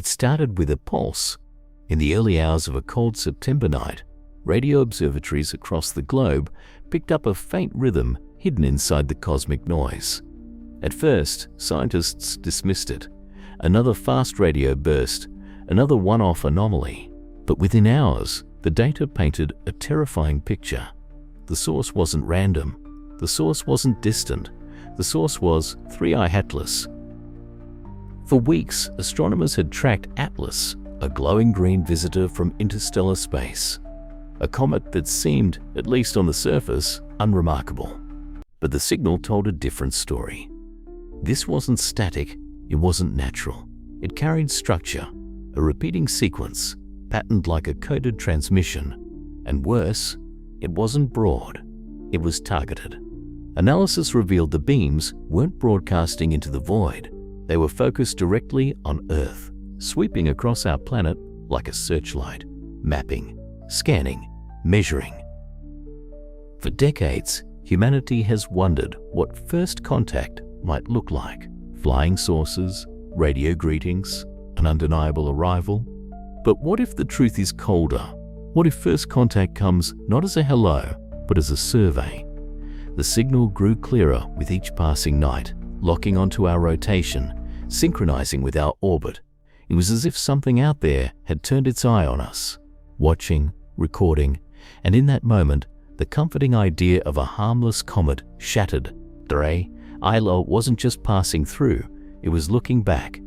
It started with a pulse. In the early hours of a cold September night, radio observatories across the globe picked up a faint rhythm hidden inside the cosmic noise. At first, scientists dismissed it. Another fast radio burst, another one-off anomaly. But within hours, the data painted a terrifying picture. The source wasn't random. The source wasn't distant. The source was 3I Atlas. For weeks, astronomers had tracked Atlas, a glowing green visitor from interstellar space. A comet that seemed, at least on the surface, unremarkable. But the signal told a different story. This wasn't static, it wasn't natural. It carried structure, a repeating sequence, patterned like a coded transmission. And worse, it wasn't broad, it was targeted. Analysis revealed the beams weren't broadcasting into the void. They were focused directly on Earth, sweeping across our planet like a searchlight, mapping, scanning, measuring. For decades, humanity has wondered what first contact might look like. Flying saucers, radio greetings, an undeniable arrival. But what if the truth is colder? What if first contact comes not as a hello, but as a survey? The signal grew clearer with each passing night, locking onto our rotation, synchronizing with our orbit. It was as if something out there had turned its eye on us, watching, recording, and in that moment, the comforting idea of a harmless comet shattered. 3I wasn't just passing through, it was looking back.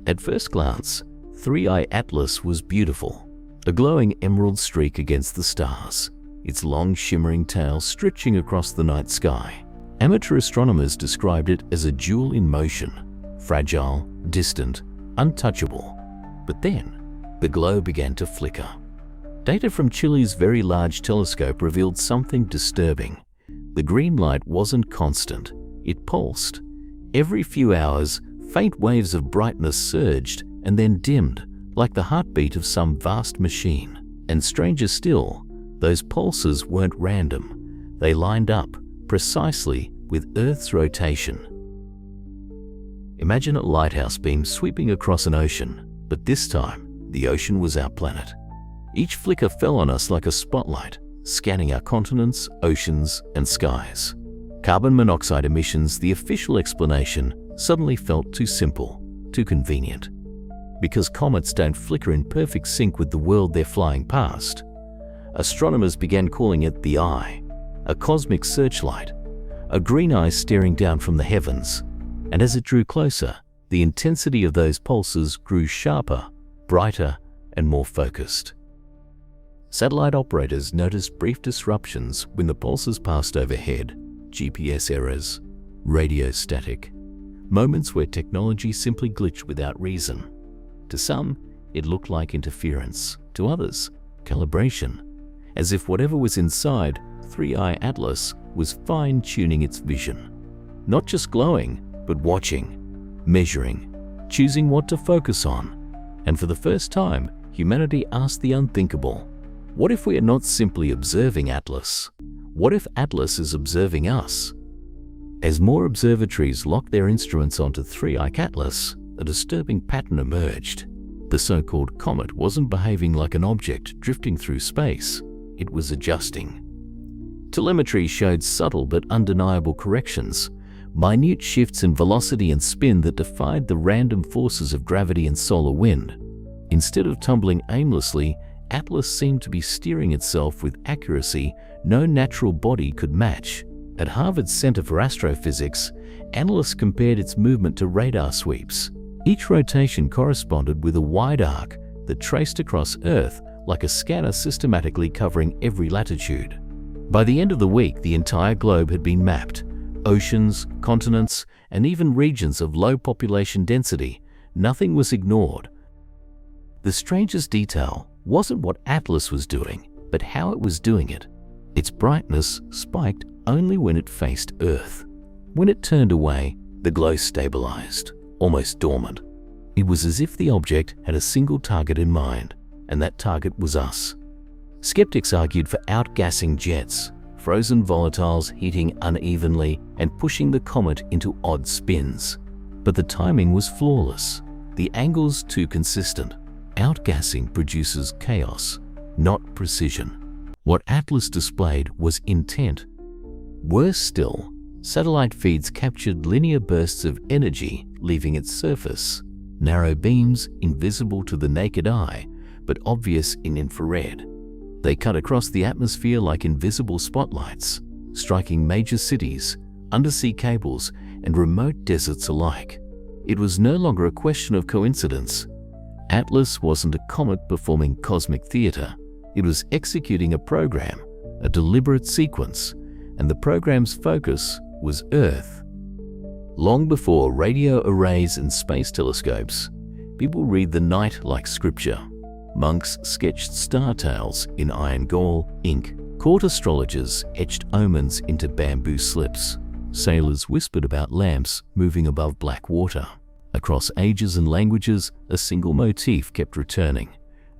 At first glance, 3I Atlas was beautiful, a glowing emerald streak against the stars, its long shimmering tail stretching across the night sky. Amateur astronomers described it as a jewel in motion, fragile, distant, untouchable. But then, the glow began to flicker. Data from Chile's Very Large Telescope revealed something disturbing. The green light wasn't constant, it pulsed. Every few hours, faint waves of brightness surged and then dimmed, like the heartbeat of some vast machine. And stranger still, those pulses weren't random. They lined up precisely with Earth's rotation. Imagine a lighthouse beam sweeping across an ocean, but this time, the ocean was our planet. Each flicker fell on us like a spotlight, scanning our continents, oceans, and skies. Carbon monoxide emissions, the official explanation, suddenly felt too simple, too convenient. Because comets don't flicker in perfect sync with the world they're flying past, astronomers began calling it the Eye, a cosmic searchlight, a green eye staring down from the heavens. And as it drew closer, the intensity of those pulses grew sharper, brighter, and more focused. Satellite operators noticed brief disruptions when the pulses passed overhead, GPS errors, radio static, moments where technology simply glitched without reason. To some, it looked like interference. To others, calibration, as if whatever was inside 3I Atlas was fine-tuning its vision. Not just glowing, but watching, measuring, choosing what to focus on. And for the first time, humanity asked the unthinkable. What if we are not simply observing Atlas? What if Atlas is observing us? As more observatories locked their instruments onto 3I Atlas, a disturbing pattern emerged. The so-called comet wasn't behaving like an object drifting through space. It was adjusting. Telemetry showed subtle but undeniable corrections, minute shifts in velocity and spin that defied the random forces of gravity and solar wind. Instead of tumbling aimlessly, Atlas seemed to be steering itself with accuracy no natural body could match. At Harvard's Center for Astrophysics, analysts compared its movement to radar sweeps. Each rotation corresponded with a wide arc that traced across Earth like a scanner systematically covering every latitude. By the end of the week, the entire globe had been mapped. Oceans, continents, and even regions of low population density. Nothing was ignored. The strangest detail wasn't what Atlas was doing, but how it was doing it. Its brightness spiked only when it faced Earth. When it turned away, the glow stabilized, almost dormant. It was as if the object had a single target in mind, and that target was us. Skeptics argued for outgassing jets, frozen volatiles heating unevenly and pushing the comet into odd spins. But the timing was flawless. The angle's too consistent. Outgassing produces chaos, not precision. What Atlas displayed was intent. Worse still, satellite feeds captured linear bursts of energy leaving its surface, narrow beams invisible to the naked eye, but obvious in infrared. They cut across the atmosphere like invisible spotlights, striking major cities, undersea cables, and remote deserts alike. It was no longer a question of coincidence. Atlas wasn't a comet performing cosmic theater. It was executing a program, a deliberate sequence, and the program's focus was Earth. Long before radio arrays and space telescopes, people read the night like scripture. Monks sketched star tales in iron gall ink. Court astrologers etched omens into bamboo slips. Sailors whispered about lamps moving above black water. Across ages and languages, a single motif kept returning,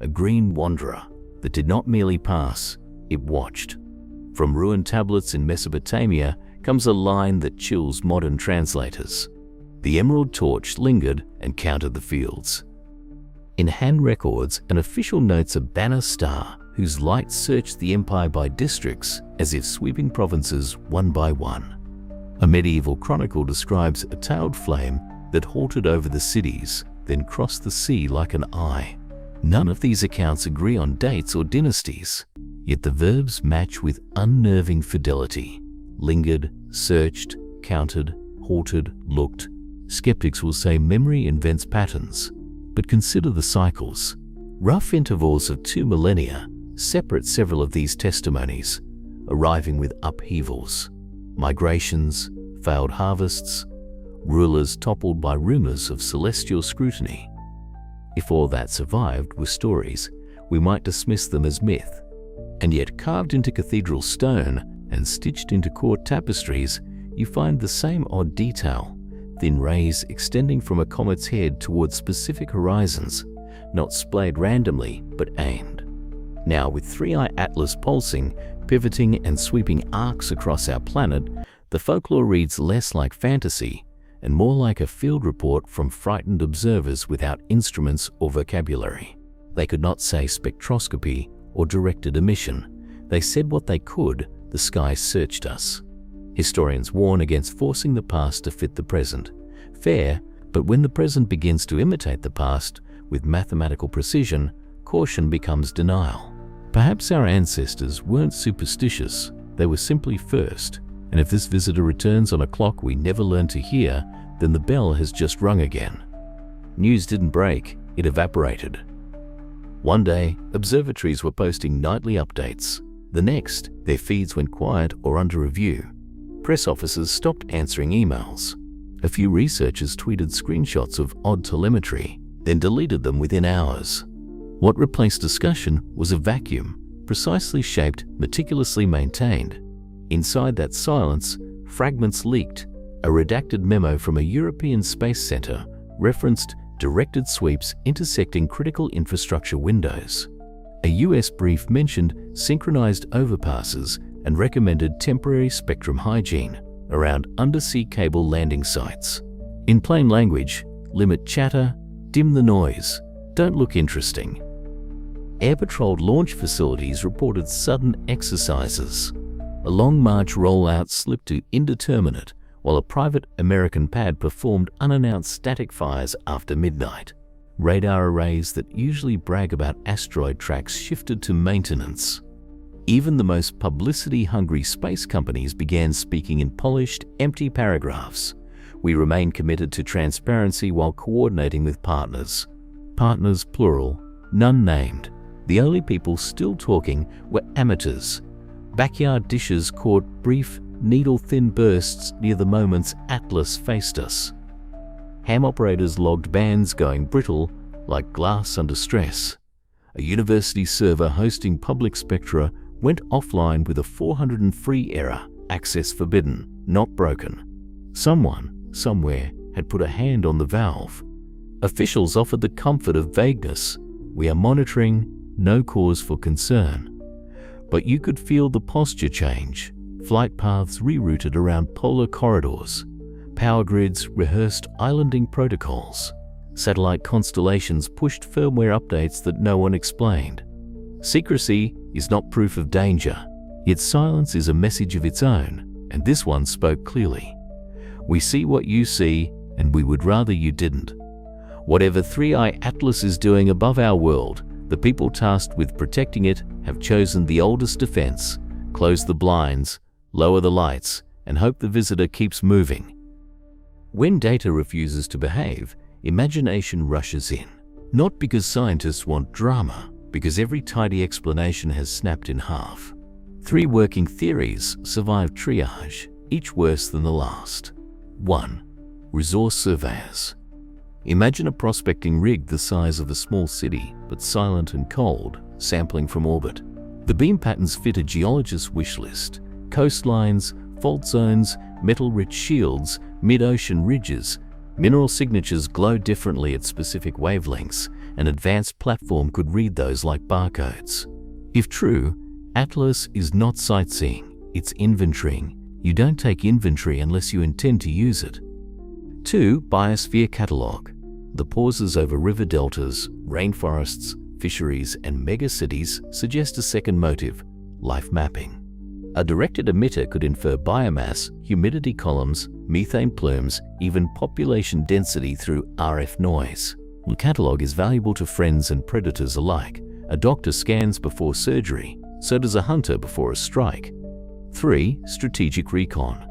a green wanderer that did not merely pass, it watched. From ruined tablets in Mesopotamia comes a line that chills modern translators. The emerald torch lingered and counted the fields. In hand records and official notes a banner star whose light searched the empire by districts as if sweeping provinces one by one. A medieval chronicle describes a tailed flame that halted over the cities, then crossed the sea like an eye. None of these accounts agree on dates or dynasties, yet the verbs match with unnerving fidelity. Lingered, searched, counted, halted, looked. Skeptics will say memory invents patterns, but consider the cycles. Rough intervals of 2 millennia separate several of these testimonies, arriving with upheavals, migrations, failed harvests, rulers toppled by rumors of celestial scrutiny. If all that survived were stories, we might dismiss them as myth. And yet carved into cathedral stone and stitched into court tapestries, you find the same odd detail, thin rays extending from a comet's head towards specific horizons, not splayed randomly but aimed. Now with 3i Atlas pulsing, pivoting and sweeping arcs across our planet, the folklore reads less like fantasy and more like a field report from frightened observers without instruments or vocabulary. They could not say spectroscopy or directed emission. They said what they could, the sky searched us. Historians warn against forcing the past to fit the present. Fair, but when the present begins to imitate the past with mathematical precision, caution becomes denial. Perhaps our ancestors weren't superstitious, they were simply first. And if this visitor returns on a clock we never learned to hear, then the bell has just rung again. News didn't break, it evaporated. One day, observatories were posting nightly updates. The next, their feeds went quiet or under review. Press officers stopped answering emails. A few researchers tweeted screenshots of odd telemetry, then deleted them within hours. What replaced discussion was a vacuum, precisely shaped, meticulously maintained. Inside that silence, fragments leaked. A redacted memo from a European space center referenced directed sweeps intersecting critical infrastructure windows. A US brief mentioned synchronized overpasses and recommended temporary spectrum hygiene around undersea cable landing sites. In plain language, limit chatter, dim the noise, don't look interesting. Air-patrolled launch facilities reported sudden exercises. A Long March rollout slipped to indeterminate, while a private American pad performed unannounced static fires after midnight. Radar arrays that usually brag about asteroid tracks shifted to maintenance. Even the most publicity-hungry space companies began speaking in polished, empty paragraphs. We remain committed to transparency while coordinating with partners. Partners plural, none named. The only people still talking were amateurs. Backyard dishes caught brief, needle-thin bursts near the moments Atlas faced us. Ham operators logged bands going brittle like glass under stress. A university server hosting public spectra went offline with a 403 error, access forbidden, not broken. Someone, somewhere, had put a hand on the valve. Officials offered the comfort of vagueness. We are monitoring, no cause for concern. But you could feel the posture change. Flight paths rerouted around polar corridors. Power grids rehearsed islanding protocols. Satellite constellations pushed firmware updates that no one explained. Secrecy is not proof of danger, yet silence is a message of its own, and this one spoke clearly. We see what you see, and we would rather you didn't. Whatever 3i Atlas is doing above our world, the people tasked with protecting it have chosen the oldest defense: close the blinds, lower the lights, and hope the visitor keeps moving. When data refuses to behave, imagination rushes in. Not because scientists want drama, because every tidy explanation has snapped in half. 3 working theories survive triage, each worse than the last. 1. Resource surveyors. Imagine a prospecting rig the size of a small city, but silent and cold, sampling from orbit. The beam patterns fit a geologist's wish list: coastlines, fault zones, metal-rich shields, mid-ocean ridges. Mineral signatures glow differently at specific wavelengths. An advanced platform could read those like barcodes. If true, Atlas is not sightseeing, it's inventorying. You don't take inventory unless you intend to use it. 2. Biosphere Catalog. The pauses over river deltas, rainforests, fisheries, and megacities suggest a second motive: life mapping. A directed emitter could infer biomass, humidity columns, methane plumes, even population density through RF noise. The catalog is valuable to friends and predators alike. A doctor scans before surgery, so does a hunter before a strike. 3. Strategic recon.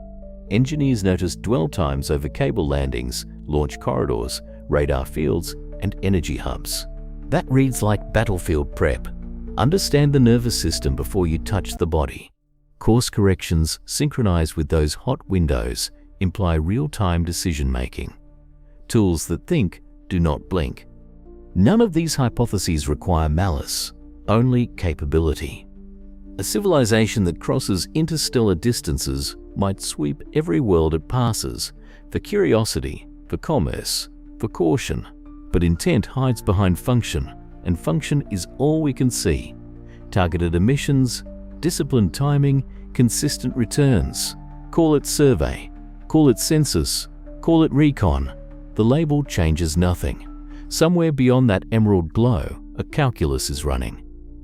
Engineers notice dwell times over cable landings, launch corridors, radar fields, and energy hubs. That reads like battlefield prep. Understand the nervous system before you touch the body. Course corrections synchronized with those hot windows imply real-time decision-making. Tools that think do not blink. None of these hypotheses require malice, only capability. A civilization that crosses interstellar distances might sweep every world it passes, for curiosity, for commerce, for caution. But intent hides behind function, and function is all we can see. Targeted emissions, disciplined timing, consistent returns. Call it survey, call it census, call it recon. The label changes nothing. Somewhere beyond that emerald glow, a calculus is running.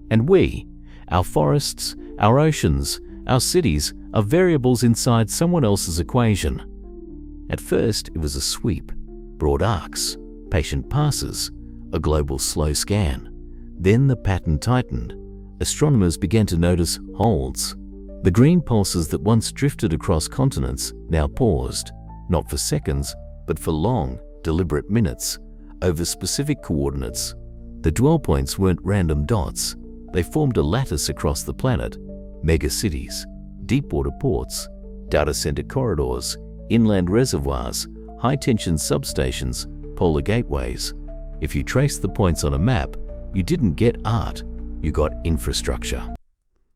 And we, our forests, our oceans, our cities, are variables inside someone else's equation. At first, it was a sweep, broad arcs, patient passes, a global slow scan. Then the pattern tightened. Astronomers began to notice holds. The green pulses that once drifted across continents now paused, not for seconds, but for long, deliberate minutes, over specific coordinates. The dwell points weren't random dots. They formed a lattice across the planet: megacities, deep-water ports, data center corridors, inland reservoirs, high-tension substations, polar gateways. If you traced the points on a map, you didn't get art, you got infrastructure.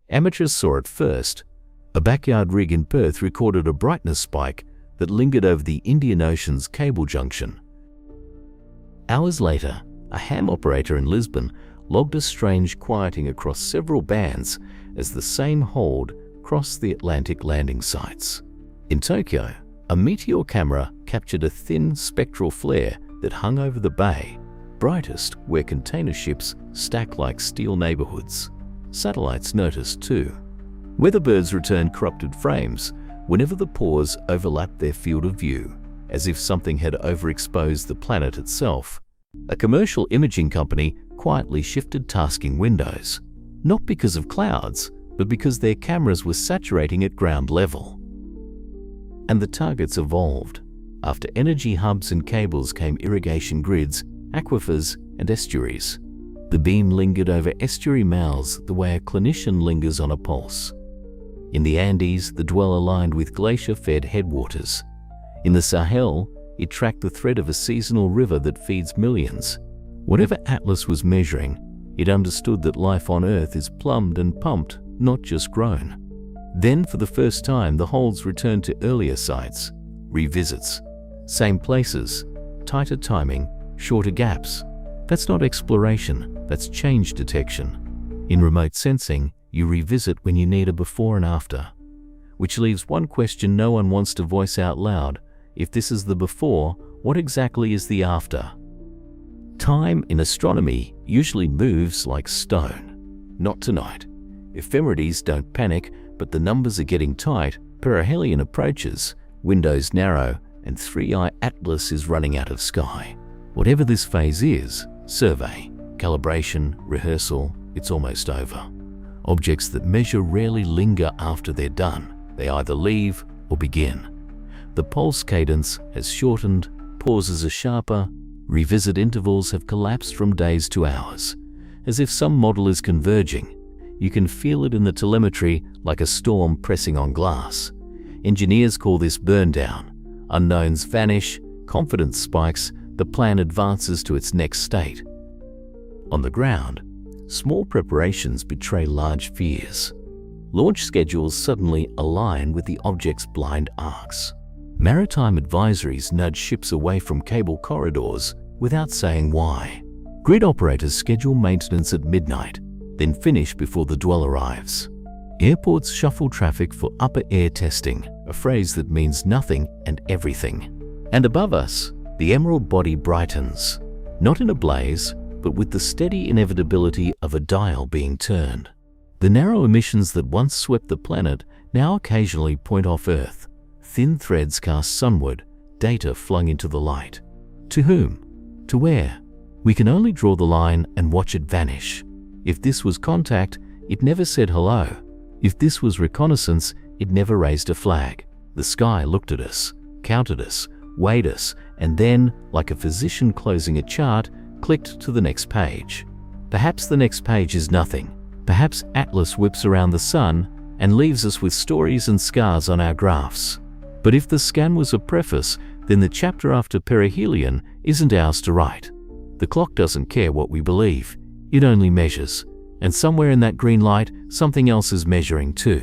Amateurs saw it first. A backyard rig in Perth recorded a brightness spike that lingered over the Indian Ocean's cable junction. Hours later, a ham operator in Lisbon logged a strange quieting across several bands as the same hold crossed the Atlantic landing sites. In Tokyo, a meteor camera captured a thin spectral flare that hung over the bay, brightest where container ships stack like steel neighborhoods. Satellites noticed too. Weatherbirds returned corrupted frames whenever the pores overlapped their field of view, as if something had overexposed the planet itself. A commercial imaging company quietly shifted tasking windows, not because of clouds, but because their cameras were saturating at ground level. And the targets evolved. After energy hubs and cables came irrigation grids, aquifers, and estuaries. The beam lingered over estuary mouths the way a clinician lingers on a pulse. In the Andes, the dwell aligned with glacier-fed headwaters. In the Sahel, it tracked the thread of a seasonal river that feeds millions. Whatever Atlas was measuring, it understood that life on Earth is plumbed and pumped, not just grown. Then, for the first time, the holds returned to earlier sites, revisits. Same places, tighter timing, shorter gaps. That's not exploration, that's change detection. In remote sensing, you revisit when you need a before and after. Which leaves one question no one wants to voice out loud. If this is the before, what exactly is the after? Time in astronomy usually moves like stone. Not tonight. Ephemerides don't panic, but the numbers are getting tight, perihelion approaches, windows narrow, and 3-eye Atlas is running out of sky. Whatever this phase is, survey, calibration, rehearsal, it's almost over. Objects that measure rarely linger after they're done. They either leave or begin. The pulse cadence has shortened, pauses are sharper, revisit intervals have collapsed from days to hours. As if some model is converging. You can feel it in the telemetry like a storm pressing on glass. Engineers call this burn down. Unknowns vanish, confidence spikes, the plan advances to its next state. On the ground, small preparations betray large fears. Launch schedules suddenly align with the object's blind arcs. Maritime advisories nudge ships away from cable corridors without saying why. Grid operators schedule maintenance at midnight, then finish before the dwell arrives. Airports shuffle traffic for upper air testing, a phrase that means nothing and everything. And above us, the emerald body brightens, not in a blaze, but with the steady inevitability of a dial being turned. The narrow emissions that once swept the planet now occasionally point off Earth. Thin threads cast sunward, data flung into the light. To whom? To where? We can only draw the line and watch it vanish. If this was contact, it never said hello. If this was reconnaissance, it never raised a flag. The sky looked at us, counted us, weighed us, and then, like a physician closing a chart, clicked to the next page. Perhaps the next page is nothing. Perhaps Atlas whips around the sun and leaves us with stories and scars on our graphs. But if the scan was a preface, then the chapter after perihelion isn't ours to write. The clock doesn't care what we believe. It only measures. And somewhere in that green light, something else is measuring too.